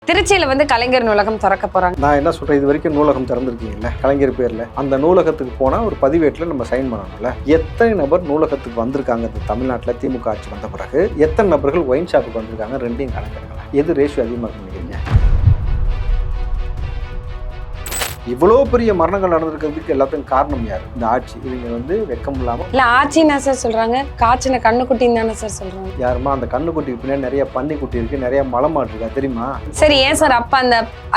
திருச்சியில வந்து கலைஞர் நூலகம் திறக்க போறாங்க. நான் என்ன சொல்றேன், இது வரைக்கும் நூலகம் திறந்திருக்கீங்கல்ல கலைஞர் பேர்ல, அந்த நூலகத்துக்கு போனா ஒரு பதிவேட்டில் நம்ம சைன் பண்ணணும்ல. எத்தனை நபர் நூலகத்துக்கு வந்திருக்காங்க இந்த தமிழ்நாட்டில் திமுக ஆட்சி வந்த பிறகு? எத்தனை நபர்கள் ஒயின் ஷாப்புக்கு வந்திருக்காங்க? ரெண்டையும் கணக்கெடுக்கலாம். எது ரேஷியோ அதிகமாக நினைக்கிறீங்க? இவ்வளோ பெரிய மரணங்கள் நடந்திருக்கிறதுக்கு எல்லாத்துக்கும் காரணம் யாரு? இந்த ஆட்சி. இவங்க வந்து வெக்கம் இல்லாம இல்ல ஆட்சின்னா சார் சொல்றாங்க, காய்ச்சின கண்ணுக்குட்டின்னு தானே சார் சொல்றாங்க. யாருமா அந்த கண்ணுக்குட்டிக்கு பின்னாடி நிறைய பன்னிக்குட்டி இருக்கு, நிறைய மலைமாடு இருக்கா தெரியுமா? சரி, ஏன் சார் அப்ப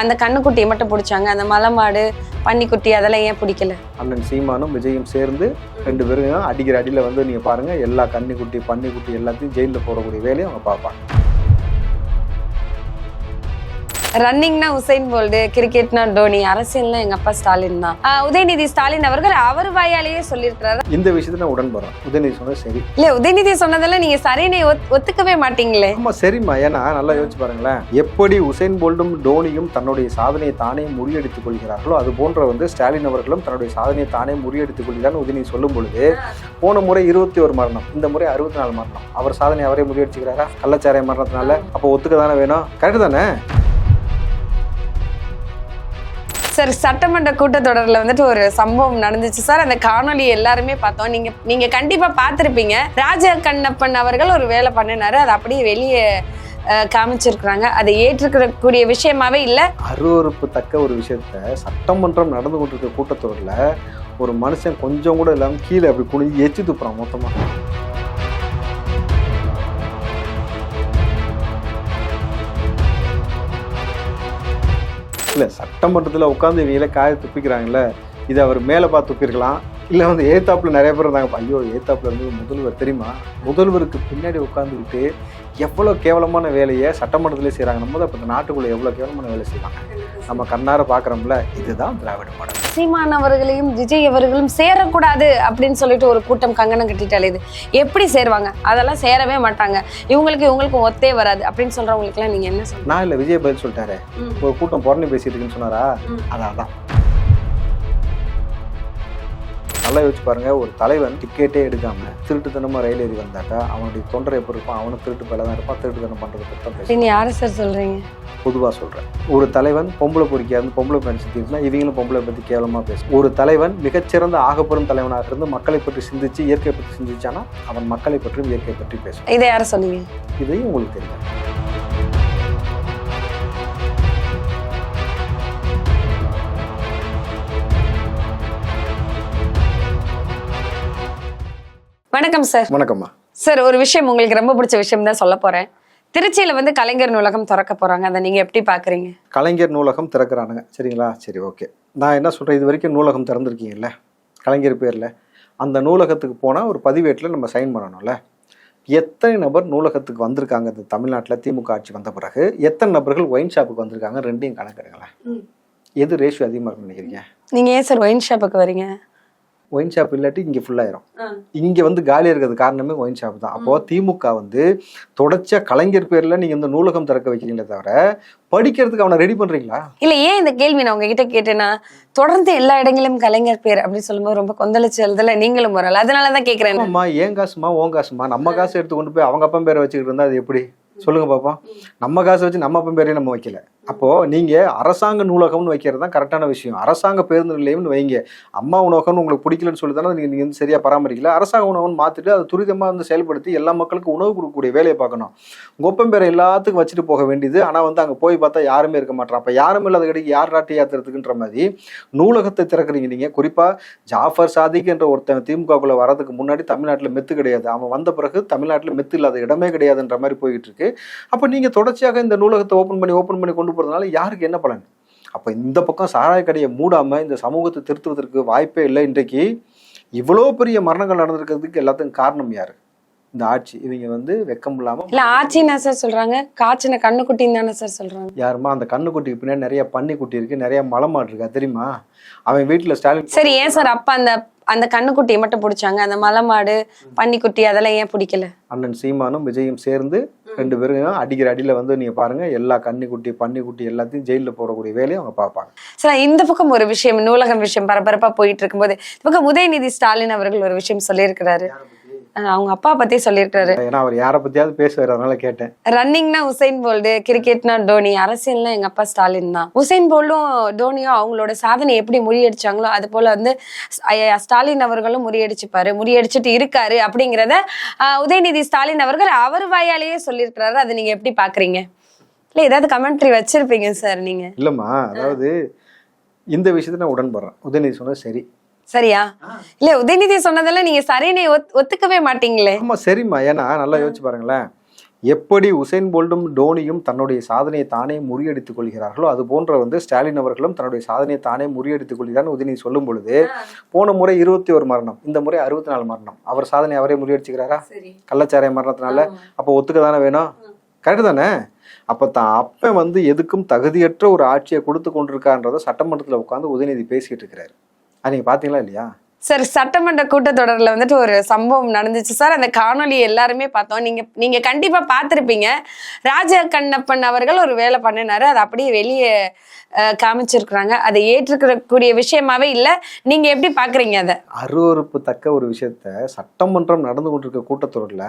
அந்த கண்ணுக்குட்டியை மட்டும் பிடிச்சாங்க, அந்த மலைமாடு பன்னிக்குட்டி அதெல்லாம் ஏன் பிடிக்கல? அண்ணன் சீமானும் விஜயும் சேர்ந்து ரெண்டு பேரும் அடிக்கிற அடியில வந்து நீங்க பாருங்க, எல்லா கன்னிக்குட்டி பன்னிக்குட்டி எல்லாத்தையும் ஜெயிலில் போடக்கூடிய வேலையை அவங்க பார்ப்பாங்க. ரன்னிங்னா உசைன் போல்ட், கிரிக்கெட்னா டோனி, அரசியல்னா எங்க அப்பா ஸ்டாலின் தான். உதயநிதி ஸ்டாலின் அவர்கள் அவர் வாயாலேயே சொல்லியிருக்கிறாரு. இந்த விஷயத்துல நான் உடன்படுறேன். உதயநிதி சொன்னது சரி. இல்ல உதயநிதி சொன்னதெல்லாம் நீங்க சரின்னு ஒத்துக்கவே மாட்டீங்களே. ஆமா சரிம்மா, ஏன்னா நல்லா யோசிச்சு பாருங்களேன். எப்படி உசைன் போல்ட்டும் டோனியும் தன்னுடைய சாதனையை தானே முறியடித்துக் கொள்கிறார்களோ அது போன்ற வந்து ஸ்டாலின் அவர்களும் தன்னுடைய சாதனையை தானே முறியடித்துக் கொள்கிறார் உதயநிதி சொல்லும் பொழுது, போன முறை 21 மரணம், இந்த முறை 64 மரணம். அவர் சாதனை அவரே முறியடிச்சுக்கிறாரா? கள்ளச்சாராய மரணத்தினால. அப்போ ஒத்துக்க தானே வேணும். கரெக்ட் தானே? சார், சட்டமன்ற கூட்டத்தொடரில் வந்துட்டு ஒரு சம்பவம் நடந்துச்சு சார். அந்த காணொலி எல்லாருமே பார்த்தோம். நீங்க கண்டிப்பா பார்த்துருப்பீங்க. ராஜ கண்ணப்பன் அவர்கள் ஒரு வேலை பண்ணினாரு, அதை அப்படியே வெளியே காமிச்சிருக்கிறாங்க. அதை ஏற்றுக்கக்கூடிய விஷயமாவே இல்லை. அருவருப்பு தக்க ஒரு விஷயத்த சட்டமன்றம் நடந்து கொண்டிருக்க கூட்டத்தொடரில் ஒரு மனுஷன் கொஞ்சம் கூட இல்லாமல் கீழே அப்படி குனிஞ்சு எச்சு துப்புறான் மொத்தமா. இல்லை, சட்டமன்றத்தில் உட்காந்து இவங்கள காய துப்பிக்கிறாங்கல்ல, இது அவர் மேலே பார்த்து துப்பிருக்கலாம். இல்லை வந்து ஏத்தாப்புல நிறைய பேர் இருந்தாங்க. ஐயோ, ஏத்தாப்புல இருந்து முதல்வர் தெரியுமா? முதல்வருக்கு பின்னாடி உட்காந்துக்கிட்டு எவ்வளோ கேவலமான வேலையை சட்டமன்றத்திலே செய்கிறாங்க. நம்ம தான் இப்போ இந்த நாட்டுக்குள்ளே எவ்வளோ கேவலமான வேலை செய்வாங்க நம்ம கண்ணார பார்க்குறோம்ல. இதுதான் திராவிட மாடல். சீமான் அவர்களையும் விஜய் அவர்களும் சேரக்கூடாது அப்படின்னு சொல்லிட்டு ஒரு கூட்டம் கங்கணம் கட்டிட்டாலே இது எப்படி சேருவாங்க? அதெல்லாம் சேரவே மாட்டாங்க. இவங்களுக்கும் ஒத்தே வராது அப்படின்னு சொல்றவங்களுக்குலாம் நீங்க என்ன சொல்றீங்க? நான் இல்லை, விஜய் பதில் சொல்லிட்டாரு. ஒரு கூட்டம் புறணி பேசிட்டு இருக்குன்னு சொன்னாரா? அதான் நல்லா யோசிச்சு பாருங்க. ஒரு தலைவன் டிக்கெட்டே எடுக்காம திருட்டுத்தனமா ரயில் ஏறி வந்தாக்கா அவனுடைய தொண்டரை எப்படி இருப்பான்? அவனும் திருட்டு பேல தான் இருப்பான். திருட்டுத்தனம் பண்றது பத்தி நீ யாரை சார் சொல்றீங்க? பொதுவா சொல்றேன். ஒரு தலைவன் பொம்பளை பொறிக்காது, பொம்பளை பற்றி இருந்தா இவங்களும் பொம்பளை பத்தி கேவலமா பேசும். ஒரு தலைவன் மிகச்சிறந்த ஆகப்பெரும் தலைவனாக இருந்து மக்களை பற்றி சிந்திச்சு இயற்கை பற்றி சிந்திச்சானா அவன் மக்களை பற்றியும் இயற்கை பற்றி பேசும். இதை யார சொன்னீங்க? இதையும் உங்களுக்கு தெரியும். வணக்கம் சார். வணக்கம்மா. சார், ஒரு விஷயம் உங்களுக்கு ரொம்ப பிடிச்ச விஷயம் தான் சொல்ல போறேன். திருச்சியில வந்து கலைஞர் நூலகம் திறக்க போறாங்க, அதை நீங்க எப்படி பாக்குறீங்க? கலைஞர் நூலகம் திறக்கிறானுங்க, சரிங்களா? சரி, ஓகே. நான் என்ன சொல்றேன், இது வரைக்கும் நூலகம் திறந்திருக்கீங்கல்ல கலைஞர் பேர்ல, அந்த நூலகத்துக்கு போனா ஒரு பதிவேட்டில் நம்ம சைன் பண்ணணும்ல. எத்தனை நபர் நூலகத்துக்கு வந்திருக்காங்க இந்த தமிழ்நாட்டில் திமுக ஆட்சி வந்த பிறகு? எத்தனை நபர்கள் ஒயின் ஷாப்புக்கு வந்திருக்காங்க? ரெண்டையும் கணக்கெடுங்களேன். எது ரேஷியோ அதிகமாக இருக்குன்னு நினைக்கிறீங்க? நீங்க ஏன் சார் ஒயின் ஷாப்புக்கு வரீங்க? ஒயின் ஷாப் இல்லாட்டி இங்கே ஃபுல்லாயிரும். இங்கே வந்து காலியாக இருக்கிறது காரணமே ஒயின் ஷாப் தான். அப்போ திமுக வந்து தொடர்ச்சியா கலைஞர் பேர்ல நீங்க இந்த நூலகம் திறக்க வைக்கிறீங்களே தவிர படிக்கிறதுக்கு அவனை ரெடி பண்றீங்களா? இல்ல, ஏன் இந்த கேள்வி நான் உங்ககிட்ட கேட்டேன்னா, தொடர்ந்து எல்லா இடங்களிலும் கலைஞர் பேர் அப்படின்னு சொல்லும்போது ரொம்ப கொந்தளிச்சு எழுதல நீங்களும் வரல, அதனாலதான் கேட்கிறேன். அம்மா, ஏன் காசுமா ஓன் காசுமா? நம்ம காசு எடுத்து கொண்டு போய் அவங்க அப்பன் பேரை வச்சுக்கிட்டு இருந்தா அது எப்படி? சொல்லுங்க பாப்போம். நம்ம காசை வச்சு நம்ம அப்பன் பேரையும் நம்ம வைக்கல. அப்போ நீங்க அரசாங்க நூலகம்னு வைக்கிறது தான் கரெக்டான விஷயம். அரசாங்க பேருந்து நிலையம்னு வைங்க. அம்மா உணவகம்னு உங்களுக்கு பிடிக்கலன்னு சொல்லி தானே நீங்க வந்து சரியா பராமரிக்கல. அரசாங்க உணவுன்னு மாத்திட்டு அதை துரிதமா வந்து செயல்படுத்தி எல்லா மக்களுக்கும் உணவு கொடுக்கக்கூடிய வேலையை பார்க்கணும். உங்க ஒப்பன் பேரை எல்லாத்துக்கும் வச்சுட்டு போக வேண்டியது. ஆனா வந்து அங்க போய் பார்த்தா யாருமே இருக்க மாட்டான். அப்ப யாரும் இல்லாத கடைக்கு யார் ராட்டி யாத்திரத்துக்குன்ற மாதிரி நூலகத்தை திறக்கிறீங்க நீங்க. குறிப்பா ஜாஃபர் சாதிக் என்ற ஒருத்தன் திமுகக்குள்ள வரதுக்கு முன்னாடி தமிழ்நாட்டுல மெத்து கிடையாது. அவன் வந்த பிறகு தமிழ்நாட்டுல மெத்து இல்லாத இடமே கிடையாதுன்ற மாதிரி போயிட்டு இருக்கு. அப்ப நீங்க தொடர்ச்சியாக இந்த நூலகத்தை ஓபன் பண்ணி கொண்டு போறதுனால யாருக்கு என்ன பலன்? அப்ப இந்த பக்கம் சாராய கடையை மூடாம இந்த சமூகத்தை திருத்துவதற்கு வாய்ப்பே இல்லை. இன்றைக்கு இவ்வளவு பெரிய மரணங்கள் நடந்திருக்கிறதுக்கு எல்லாத்துக்கும் காரணம் யாரு? இந்த ஆட்சி. இவங்க வந்து வெக்கம் இல்லாம. இல்ல ஆட்சின்னா சார் சொல்றாங்க, காய்ச்சின கண்ணுக்குட்டின்னு தானே சார் சொல்றாங்க. யாருமா அந்த கண்ணுக்குட்டிக்கு பின்னாடி நிறைய பன்னிக்குட்டி இருக்கு, நிறைய மலைமாடு இருக்கா தெரியுமா? அவன் வீட்டுல ஸ்டாலின். சரி, ஏன் சார் அப்ப அந்த கண்ணுக்குட்டியை மட்டும் பிடிச்சாங்க, அந்த மலைமாடு பன்னிக்குட்டி அதெல்லாம் ஏன் பிடிக்கல? அண்ணன் சீமானும் விஜயும் சேர்ந்து ரெண்டு பேரும் அடிக்கிற அடியில வந்து நீங்க பாருங்க, எல்லா கன்னிக்குட்டி பன்னிக்குட்டி எல்லாத்தையும் ஜெயிலில் போடக்கூடிய வேலையை அவங்க பார்ப்பாங்க. சார், இந்த பக்கம் ஒரு விஷயம், நூலகம் விஷயம் பரபரப்பா போயிட்டு இருக்கும்போது இந்த பக்கம் உதயநிதி ஸ்டாலின் அவர்கள் ஒரு விஷயம் சொல்லியிருக்கிறாரு. அவங்க அப்பா பத்தி சொல்லியிருக்காரு. ஏன்னா அவர் யாரை பத்தியாவது பேசுவார், அதனால கேட்டேன். ரன்னிங்னா உசைன் போல்டு, கிரிக்கெட்னா டோனி, அரசியல்னா எங்க அப்பா ஸ்டாலின் தான். உசைன் போல்டும் டோனியும் அவங்களோட சாதனை எப்படி முறியடிச்சாங்களோ அது போல வந்து ஸ்டாலின் அவர்களும் முறியடிச்சிட்டு இருக்காரு அப்படிங்கிறத உதயநிதி ஸ்டாலின் அவர்கள் அவர் வாயாலேயே சொல்லியிருக்கிறாரு. அதை நீங்க எப்படி பாக்குறீங்க? இல்ல ஏதாவது கமெண்ட்ரி வச்சிருப்பீங்க சார் நீங்க? இல்லம்மா, அதாவது இந்த விஷயத்த நான் உடன்படுறேன். உதயநிதி சொன்னது சரி. சரியா? இல்ல உதயநிதி சொன்னதெல்லாம் நீங்க சரின்னு ஒத்துக்கவே மாட்டீங்களே. ஆமா சரிம்மா, ஏன்னா நல்லா யோசிச்சு பாருங்களேன். எப்படி உசைன் போல்டும் டோனியும் தன்னுடைய சாதனையை தானே முறியடித்துக் கொள்கிறார்களோ அது போன்ற வந்து ஸ்டாலின் அவர்களும் தன்னுடைய சாதனையை தானே முறியடித்துக் கொள்கிறார் உதயநிதி சொல்லும் பொழுது, போன முறை 21 மரணம், இந்த முறை 64 மரணம். அவர் சாதனை அவரே முறியடிச்சுக்கிறாரா? கள்ளச்சாராய மரணத்தினால. அப்போ ஒத்துக்க தானே வேணும், கரெக்டு தானே? அப்ப தான் அப்ப வந்து எதுக்கும் தகுதியற்ற ஒரு ஆட்சியை கொடுத்து கொண்டிருக்கான்றத சட்டமன்றத்துல உட்காந்து உதயநிதி பேசிட்டு இருக்கிறாரு. அது நீங்க பாத்தீங்களா இல்லையா? சார் சட்டமன்ற கூட்டத்தொடர்ல வந்துட்டு ஒரு சம்பவம் நடந்துச்சு சார். அந்த காணொலி எல்லாருமே பார்த்தோம். நீங்க கண்டிப்பா பார்த்திருப்பீங்க. ராஜா கண்ணப்பன் அவர்கள் ஒரு வேலை பண்ணினாரு. அதை அப்படியே வெளியே காமிச்சிருக்கிறாங்க. அதை ஏற்றுக்கக்கூடிய விஷயமாவே இல்ல. நீங்க எப்படி பாக்குறீங்க? அதை அருவருப்பு தக்க ஒரு விஷயத்த சட்டமன்றம் நடந்து கொண்டிருக்க கூட்டத்தொடர்ல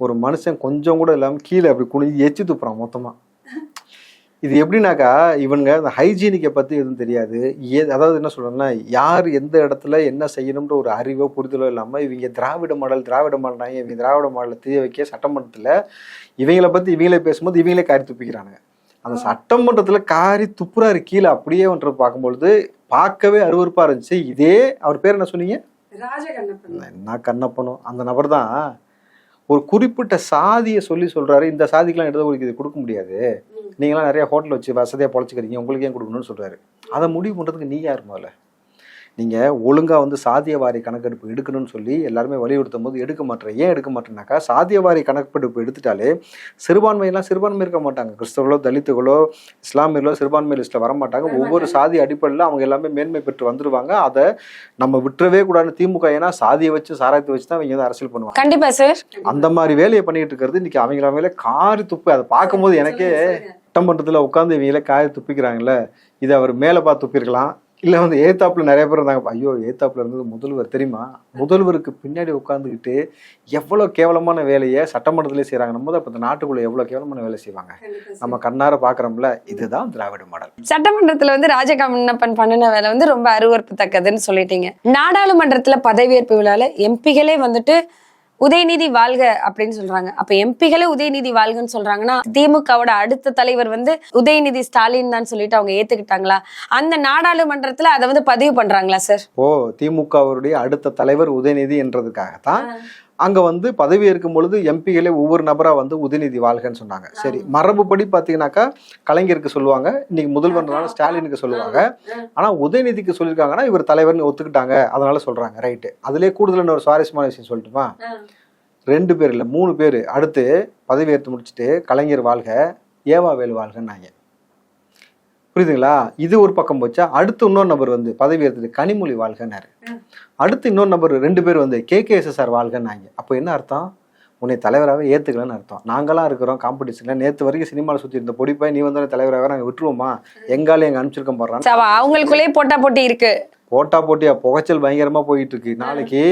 ஒரு மனுஷன் கொஞ்சம் கூட இல்லாம கீழே அப்படி குனிஞ்சு எச்சு துப்புறான் மொத்தமா. இது எப்படின்னாக்கா, இவங்க அந்த ஹைஜீனிக்கை பற்றி எதுவும் தெரியாது. அதாவது என்ன சொல்கிறேன்னா, யார் எந்த இடத்துல என்ன செய்யணுன்ற ஒரு அறிவோ புரிதலோ இல்லாமல் இவங்க திராவிட மாடல்னாங்க. இவங்க திராவிட மாடலை தீய வைக்க சட்டமன்றத்தில் இவங்களை பற்றி இவங்களே பேசும்போது இவங்களே காரி துப்பிக்கிறானுங்க. அந்த சட்டமன்றத்தில் காரி துப்புறாரு கீழே அப்படியே ஒன்று பார்க்கும்பொழுது பார்க்கவே அருவருப்பாக இருந்துச்சு. இதே அவர் பேர் என்ன சொன்னீங்க? என்ன கண்ணப்பனும் அந்த நபர் தான் ஒரு குறிப்பிட்ட சாதியை சொல்றாரு. இந்த சாதிக்கெல்லாம் இடஒதுக்கீடு இது கொடுக்க முடியாது, நீங்களாம் நிறைய ஹோட்டல் வச்சு வசதியாக பொழைச்சிக்கிறீங்க, உங்களுக்கு ஏன் கொடுக்கணும்னு சொல்றாரு. அதை முடிவு பண்றதுக்கு நீ யார்? முதல்ல நீங்க ஒழுங்கா வந்து சாதியவாரி கணக்கெடுப்பு எடுக்கணும்னு சொல்லி எல்லாருமே வலியுறுத்தும் போது எடுக்க மாட்டேன். ஏன் எடுக்க மாட்டேன்னாக்கா, சாதியவாரி கணக்கெடுப்பு எடுத்துட்டாலே சிறுபான்மை இருக்க மாட்டாங்க. கிறிஸ்தவர்களோ தலித்துகளோ இஸ்லாமியர்களோ சிறுபான்மை லிஸ்ட்ல வர மாட்டாங்க. ஒவ்வொரு சாதி அடிப்படையில் அவங்க எல்லாமே மேன்மை பெற்று வந்துருவாங்க. அதை நம்ம விட்டுறவே கூடாது. திமுக ஏன்னா சாதியை வச்சு சாராயத்தை வச்சு தான் அவங்க வந்து அரசியல் பண்ணுவாங்க. கண்டிப்பா சார். அந்த மாதிரி வேலையை பண்ணிட்டு இருக்கிறது இன்னைக்கு அவங்கள காரி துப்பு. அதை பார்க்கும்போது எனக்கே சட்டமன்றத்தில் உட்காந்து இவங்கள காரி துப்பிக்கிறாங்கல்ல, இதை அவர் மேலே பார்த்து துப்பிருக்கலாம். இல்லை வந்து ஏத்தாப்புல நிறைய பேர் இருந்தாங்க. ஐயோ ஏத்தாப்புல இருந்தது முதல்வர் தெரியுமா? முதல்வருக்கு பின்னாடி உட்காந்துக்கிட்டு எவ்வளோ கேவலமான வேலையை சட்டமன்றத்திலே செய்யறாங்க. நம்ம அப்போ இந்த நாட்டுக்குள்ள எவ்வளோ கேவலமான வேலை செய்வாங்க நம்ம கண்ணார பாக்குறோம்ல. இதுதான் திராவிட மாடல். சட்டமன்றத்துல வந்து ராஜகண்ணப்பன் பண்ணின வேலை வந்து ரொம்ப அருவருப்பு தக்கதுன்னு சொல்லிட்டீங்க. நாடாளுமன்றத்துல பதவியேற்பு விழால எம்பிகளே வந்துட்டு உதயநிதி வாழ்க அப்படின்னு சொல்றாங்க. அப்ப எம்பிகளே உதயநிதி வாழ்கன்னு சொல்றாங்கன்னா திமுகவோட அடுத்த தலைவர் வந்து உதயநிதி ஸ்டாலின் தான் சொல்லிட்டு அவங்க ஏத்துக்கிட்டாங்களா? அந்த நாடாளுமன்றத்துல அதை வந்து பதிவு பண்றாங்களா சார்? திமுகவுடைய அடுத்த தலைவர் உதயநிதி என்றதுக்காகத்தான் அங்க வந்து பதவி ஏற்கும் பொழுது எம்பிகளே ஒவ்வொரு நபரா வந்து உதயநிதி வாழ்கன்னு சொன்னாங்க. சரி, மரபுப்படி பாத்தீங்கன்னாக்கா கலைஞருக்கு சொல்லுவாங்க, இன்னைக்கு முதல்வர்னால ஸ்டாலினுக்கு சொல்லுவாங்க. ஆனா உதயநிதிக்கு சொல்லியிருக்காங்கன்னா இவர் தலைவர்னு ஒத்துக்கிட்டாங்க, அதனால சொல்றாங்க. ரைட்டு. அதுலயே கூடுதல் ஒரு சுவாரஸ்யமான விஷயம் சொல்லட்டுமா? 2 பேர் இல்ல 3 பேர் அடுத்து பதவி ஏற்று முடிச்சுட்டு கலைஞர் வாழ்க, ஏவா வேலு வாழ்கன்னாங்க. புரியுதுங்களா? இது ஒரு பக்கம் போச்சா. அடுத்து இன்னொரு நபர் வந்து பதவி ஏற்றது கனிமொழி வாழ்கன்னாரு. அடுத்து இன்னொரு நபர் 2 பேர் வந்து KKSSR வாழ்கன்னாங்க. அப்போ என்ன அர்த்தம்? உன்னை தலைவராகவே ஏத்துக்கலன்னு அர்த்தம். நாங்களாம் இருக்கிறோம் காம்படிஷன்ல. நேற்று வரைக்கும் சினிமாவில் சுற்றி இருந்த பொடிப்பாய் நீ வந்து தலைவராக நாங்கள் விட்டுருவோமா? எங்காலும் எங்க அனுப்பிச்சிருக்கோம் போடுறான். அவங்களுக்குள்ளேயே போட்டி இருக்கு. போட்டியா புகைச்சல் பயங்கரமா போயிட்டு இருக்கு.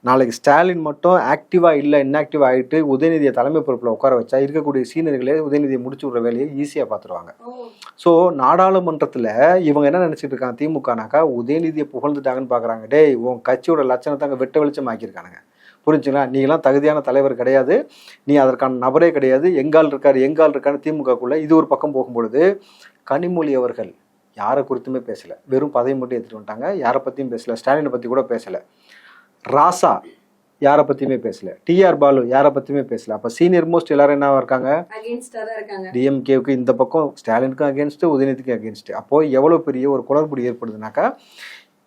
நாளைக்கு ஸ்டாலின் மட்டும் ஆக்டிவா இல்லை இன்ஆக்டிவ் ஆகிட்டு உதயநிதியை தலைமை பொறுப்பில் உட்கார வச்சா இருக்கக்கூடிய சீனியர்களே உதயநிதியை முடிச்சு விடுற வேலையை ஈஸியாக பார்த்துருவாங்க. ஸோ நாடாளுமன்றத்தில் இவங்க என்ன நினச்சிட்டு இருக்காங்க, திமுகனாக்கா உதயநிதியை புகழ்ந்துட்டாங்கன்னு பார்க்குறாங்க. டேய், உன் கட்சியோட லட்சணத்தை அங்கே வெட்ட வெளிச்சம் ஆக்கியிருக்கானுங்க. புரிஞ்சுங்களா? நீங்களாம் தகுதியான தலைவர் கிடையாது, நீ அதற்கான நபரே கிடையாது. எங்கால் இருக்கான்னு திமுகக்குள்ள இது ஒரு பக்கம் போகும்பொழுது கனிமொழி அவர்கள் யாரை குறித்துமே பேசலை, வெறும் பதவி மட்டும் எடுத்துகிட்டு வந்துட்டாங்க. யாரை பற்றியும் பேசலை, ஸ்டாலினை பற்றி கூட பேசலை. ராசா யாரை பத்தியுமே பேசல, டிஆர் பாலு யாரை பத்தியுமே பேசல. அப்ப சீனியர் மோஸ்ட் எல்லாரும் என்ன இருக்காங்க, டிஎம்கேவுக்கு இந்த பக்கம் ஸ்டாலினுக்கும் அகேன்ஸ்ட், உதயநிதிக்கும் அகேன்ஸ்ட். அப்போ எவ்வளவு பெரிய ஒரு குளறுபடி ஏற்படுதுனாக்கா,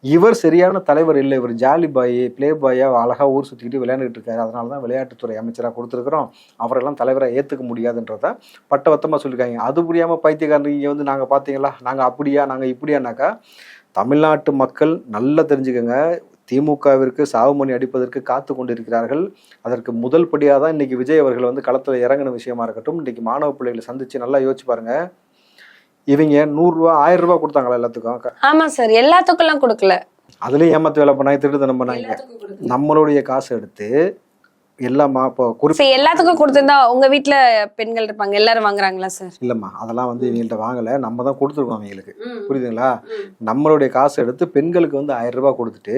இவர் சரியான தலைவர் இல்லை, இவர் ஜாலி பாய் பிளே பாயா அழகா ஊர் சுத்திக்கிட்டு விளையாண்டுட்டு இருக்காரு. அதனாலதான் விளையாட்டுத்துறை அமைச்சராக கொடுத்துருக்கிறோம், அவரெல்லாம் தலைவராக ஏத்துக்க முடியாதுன்றத பட்டவத்தமா சொல்லியிருக்காங்க. அது புரியாம பைத்தியக்காரங்க இங்க வந்து நாங்க பாத்தீங்களா நாங்க அப்படியா நாங்க இப்படியானாக்கா, தமிழ்நாட்டு மக்கள் நல்லா தெரிஞ்சுக்கங்க, திமுகவிற்கு சாவுமணி அடிப்பதற்கு காத்து கொண்டிருக்கிறார்கள். அதற்கு முதல் படியாக தான் இன்னைக்கு விஜய் அவர்கள் வந்து களத்தில் இறங்கின விஷயமா இருக்கட்டும். இன்னைக்கு மாணவ பிள்ளைகளை சந்திச்சு நல்லா யோசிச்சு பாருங்க. இவங்க 100 ரூபா 1000 ரூபாய் கொடுத்தாங்களா எல்லாத்துக்கும்? ஆமா சார், எல்லாத்துக்கும் எல்லாம் கொடுக்கல. அதுலயும் ஏமாத்து வேலை பண்ணாங்க, திருட்டுத்தனம் பண்ணாங்க. நம்மளுடைய காசு எடுத்து எல்லாமா இப்போ சரி, எல்லாத்துக்கும் கொடுத்திருந்தா உங்க வீட்ல பெண்கள் இருப்பாங்க, எல்லாரும் வாங்குறாங்களா சார்? இல்லம்மா, அதெல்லாம் வந்து இவங்கள்ட்ட வாங்கல, நம்ம தான் கொடுத்துருக்கோம் அவங்களுக்கு. புரியுதுங்களா? நம்மளுடைய காசு எடுத்து பெண்களுக்கு வந்து 1000 ரூபாய் கொடுத்துட்டு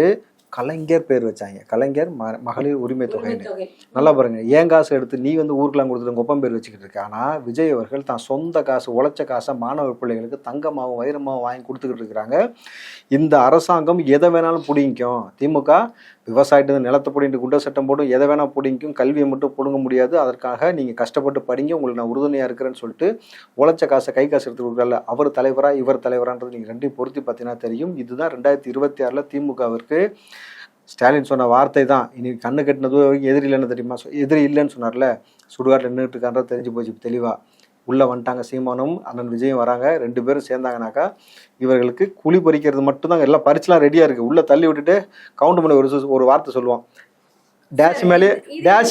கலைஞர் பேர் வச்சாங்க, கலைஞர் மகளிர் உரிமை தொகைன்னு. நல்லா பாருங்க, ஏன் காசு எடுத்து நீ வந்து ஊருக்குலாம் கொடுத்துட்டு உங்க ஒப்பம் பேர் வச்சுக்கிட்டு இருக்க. ஆனா விஜய் அவர்கள் தான் சொந்த காசு, உழைச்ச காசை மாணவர் பிள்ளைகளுக்கு தங்கமாவும் வைரமாவும் வாங்கி கொடுத்துக்கிட்டு இருக்கிறாங்க. இந்த அரசாங்கம் எதை வேணாலும் பிடிக்கும். திமுக விவசாயத்து நிலத்தை பிடிங்கிட்டு குண்ட சட்டம் போடும், எதை வேணா பிடிக்கும், கல்வியை மட்டும் பிடுங்க முடியாது. அதற்காக நீங்க கஷ்டப்பட்டு படிங்க, உங்களுக்கு நான் உறுதுணையா இருக்கிறேன்னு சொல்லிட்டு உழைச்ச காசை கை காசு எடுத்து கொடுக்கல. அவர் தலைவரா இவர் தலைவரான்றது நீங்க ரெண்டையும் பொருத்தி பார்த்தீங்கன்னா தெரியும். இதுதான் 2026 திமுகவிற்கு ஸ்டாலின் சொன்ன வார்த்தை தான். இனி கண்ணு கட்டினது எதிரி இல்லைன்னு தெரியுமா? எதிரி இல்லைன்னு சொன்னார்ல, சுடுகாட்டில் நின்றுட்டு இருக்கான்றது தெரிஞ்சு போச்சு தெளிவா. உள்ள வந்துட்டாங்க சீமானும் அண்ணன் விஜயும் வராங்க, 2 பேரும் சேர்ந்தாங்கனாக்கா இவர்களுக்கு குழி பறிக்கிறது மட்டும்தான். எல்லாம் பறிச்சுலாம் ரெடியா இருக்கு. உள்ள தள்ளி விட்டுட்டு கவுண்ட் பண்ணி ஒரு வார்த்தை சொல்லுவான், டேஷ்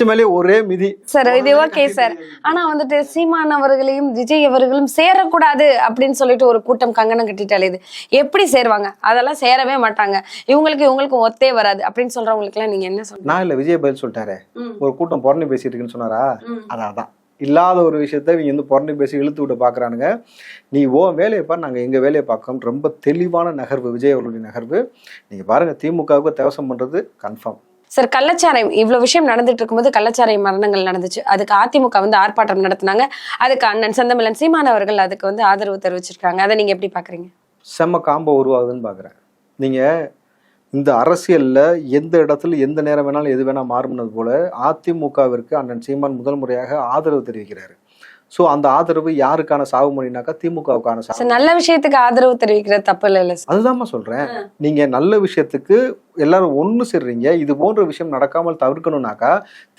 மேலே ஒரே மிதி. சார் இது ஓகே சார். ஆனா வந்துட்டு சீமான் அவர்களையும் விஜய் அவர்களும் சேரக்கூடாது அப்படின்னு சொல்லிட்டு ஒரு கூட்டம் கங்கணம் கட்டிட்டாலே இது எப்படி சேருவாங்க? அதெல்லாம் சேரவே மாட்டாங்க, இவங்களுக்கு ஒத்தே வராது அப்படின்னு சொல்றவங்களுக்கு எல்லாம் நீங்க என்ன சொல்றீங்க? நான் இல்ல, விஜய் பதில் சொல்லிட்டாரு. ஒரு கூட்டம் புறணி பேசிட்டு இருக்குன்னு சொன்னாரா? அதான் இல்லாத ஒரு விஷயத்த இவங்க வந்து புறணி பேசி இழுத்து விட்டு பாக்குறானுங்க. நீ வேலையை பாரு, நாங்க எங்க வேலையை பார்க்கணும். ரொம்ப தெளிவான நகர்வு விஜய் அவர்களுடைய நகர்வு. நீங்க பாருங்க, திமுகவுக்கு தேவசம் பண்றது கன்ஃபார்ம். சார், கள்ளச்சாராயம் இவ்வளவு விஷயம் நடந்துட்டு இருக்கும்போது கள்ளச்சாராய மரணங்கள் நடந்துச்சு. அதுக்கு அதிமுக வந்து ஆர்ப்பாட்டம் நடத்தினாங்க. அதுக்கு அண்ணன் செந்தமிழன் சீமான் அவர்கள் அதுக்கு வந்து ஆதரவு தெரிவிச்சிருக்காங்க. அதை நீங்க எப்படி பாக்குறீங்க? செம்ம காம்போ உருவாகுதுன்னு பாக்குறேன். நீங்க இந்த அரசியல்ல எந்த இடத்துல எந்த நேரம் வேணாலும் எது வேணா மாறும்னது போல அதிமுகவிற்கு அண்ணன் சீமான் முதல் முறையாக ஆதரவு தெரிவிக்கிறாரு. ஸோ அந்த ஆதரவு யாருக்கான சாவுமொழினாக்கா திமுகவுக்கான சாவு. நல்ல விஷயத்துக்கு ஆதரவு தெரிவிக்கிறது தப்பு இல்லை. அதுதான்மா சொல்றேன். நீங்க நல்ல விஷயத்துக்கு எல்லாரும் ஒண்ணு சேர்றீங்க. இது போன்ற விஷயம் நடக்காமல் தவிர்க்கணும்னாக்கா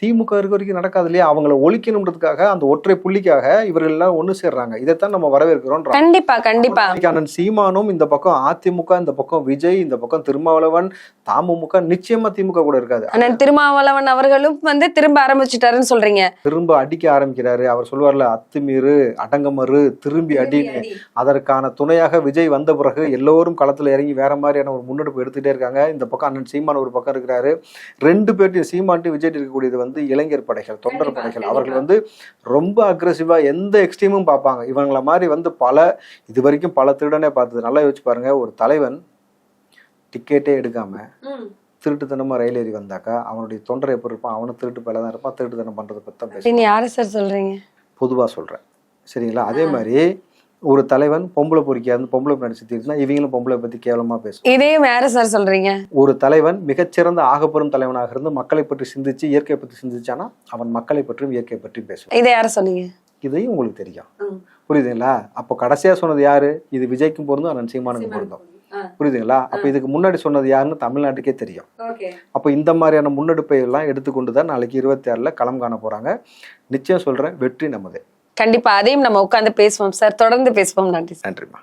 திமுக இருக்க வரைக்கும் நடக்காது இல்லையா? அவங்கள ஒழிக்கணும்ன்றதுக்காக அந்த ஒற்றை புள்ளிக்காக இவர்கள் எல்லாம் ஒண்ணு சேர்றாங்க. இதைத்தான் நம்ம வரவேற்கிறோம். கண்டிப்பா கண்டிப்பா. அண்ணன் சீமானும் இந்த பக்கம் அதிமுக, இந்த பக்கம் விஜய், இந்த பக்கம் திருமாவளவன், தமுமுக, நிச்சயமா திமுக கூட இருக்காது. அண்ணன் திருமாவளவன் அவர்களும் வந்து திரும்ப ஆரம்பிச்சுட்டாருன்னு சொல்றீங்க. திரும்ப அடிக்க ஆரம்பிக்கிறாரு. அவர் சொல்லுவார்ல, அத்துமீறு அடங்கமறு திரும்பி அடின்னு. அதற்கான துணையாக விஜய் வந்த பிறகு எல்லோரும் களத்துல இறங்கி வேற மாதிரியான ஒரு முன்னெடுப்பு எடுத்துட்டே இருக்காங்க. இந்த பக்கம் அண்ணன் சீமான் ஒரு பக்கம் இருக்கிறாரு. 2 பேர்ட்டையும் சீமான்ட்டு விஜய் இருக்கக்கூடியது வந்து இளைஞர் படைகள், தொண்டர் படைகள். அவர்கள் வந்து ரொம்ப அக்ரெசிவா எந்த எக்ஸ்ட்ரீமும் பார்ப்பாங்க. இவங்களை மாதிரி வந்து இது வரைக்கும் பல திருடனே பார்த்தது. நல்லா யோசிச்சு பாருங்க, ஒரு தலைவன் டிக்கெட்டே எடுக்காம திருட்டுத்தனமா ரயில் ஏறி வந்தாக்கா அவனுடைய தொண்டரை எப்படி இருப்பான்? அவனும் திருட்டு பயில தான் இருப்பான். திருட்டுத்தனம் பண்றதை பத்தி தான் பேசுறேன். யாரு சார் சொல்றீங்க? பொதுவா சொல்றேன், சரிங்களா? அதே மாதிரி ஒரு தலைவன் பொம்பளை பொறிக்காது, பொம்பளை பின்னாடி சுத்திருந்தா இவங்களும் பொம்பளை பத்தி கேவலமா பேசும். இதையும் யாரு சார் சொல்றீங்க? ஒரு தலைவன் மிகச்சிறந்த ஆகப்பெரும் தலைவனாக இருந்து மக்களை பற்றி சிந்திச்சு இயற்கை பற்றி சிந்திச்சானா அவன் மக்களை பற்றியும் இயற்கை பற்றி பேசுவான். இதை யார சொன்னீங்க? இதையும் உங்களுக்கு தெரியும், புரியுதுங்களா? அப்போ கடைசியா சொன்னது யாரு? இது விஜய்க்கும் பொருந்தும், அண்ணன் சீமானுக்கும் பொருந்தும், புரியுதுங்களா? அப்ப இதுக்கு முன்னாடி சொன்னது யாருன்னு தமிழ்நாட்டுக்கே தெரியும். அப்ப இந்த மாதிரியான முன்னெடுப்பை எல்லாம் எடுத்துக்கொண்டுதான் நாளைக்கு 26 களம் காண போறாங்க. நிச்சயம் சொல்றேன், வெற்றி நமதே. கண்டிப்பா அதையும் நம்ம உட்கார்ந்து பேசுவோம் சார், தொடர்ந்து பேசுவோம். நன்றி. நன்றிமா.